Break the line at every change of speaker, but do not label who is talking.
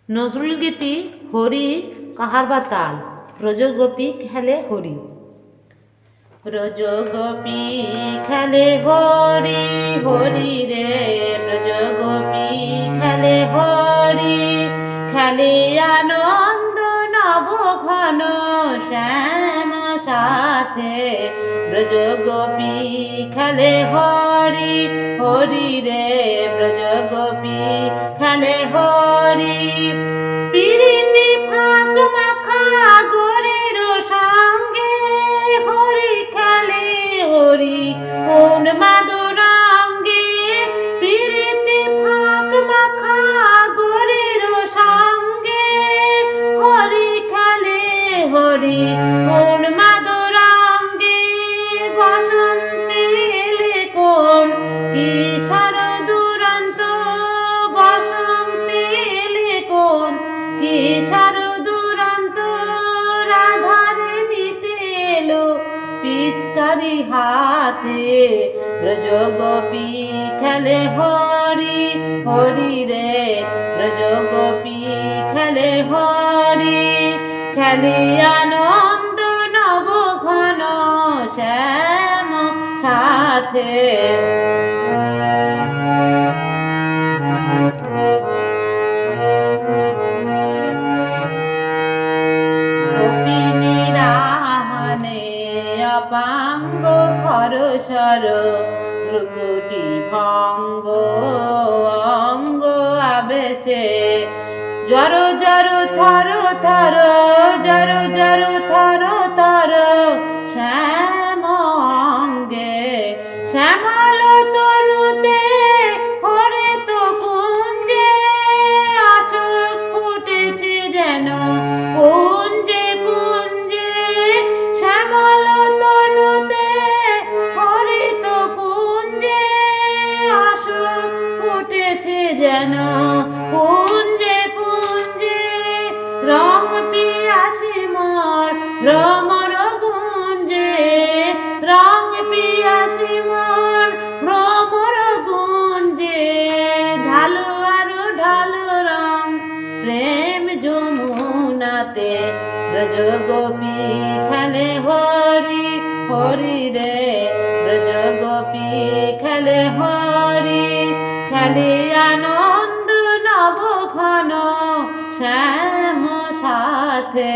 নজরুল গীতি হরি কাহার বা তাল ব্রজগোপী খেলে হরি। ব্রজগোপী খেলে হরি হরি রে, ব্রজগোপী খেলে হরি, খেলে আনন্দ নব ঘন শ্যাম সাথে। ব্রজগোপী খেলে হরি হরি রে, ব্রজগোপী খেলে হরি। পিরিতি ফাঁক মাখা গোরের সঙ্গে হরি খেলে হরি কোন মাদুরাঙ্গে। পিরিতি ফাঁক মাখা গোরের সঙ্গে হরি খেলে হরি কোন মাদুরাঙ্গে। বসন্তে এলে কোন কিশোর দুরন্ত, বসন্তে এলে কোন কিশোর দুরন্ত, রাধারে নিতে এলো পিচকারি হাতে। ব্রজগোপী খেলে হরি হরি রে, ব্রজগোপী খেলে হরি, খেলে আনন্দ নব ঘন শ্যাম সাথে। অপাঙ্গ খরসর ভ্রুকুটি ভঙ্গ, অঙ্গ আবেশে জর জর থর থর, জর জর থর থর শ্যাম অঙ্গে। শ্যামল তনুতে হরে তো কুঞ্জে, অশোক ফুটেছে যেন পুঞ্জে পুঞ্জে। শ্যামল তনুতে হরে তো কুঞ্জে, অশোক ফুটেছে যেন পুঞ্জে পুঞ্জে। রং পিয়াসি মোর ভ্রমর গুঞ্জে, রং পিয়াসি মোর ভ্রমর গুঞ্জে। ঢালো আরো ঢালো রং প্রেম যমুনাতে, ব্রজগোপী খেলে হরি হরি রে, ব্রজগোপী খেলে হরি, খেলে আনন্দ নব ঘন শ্যাম সাথে।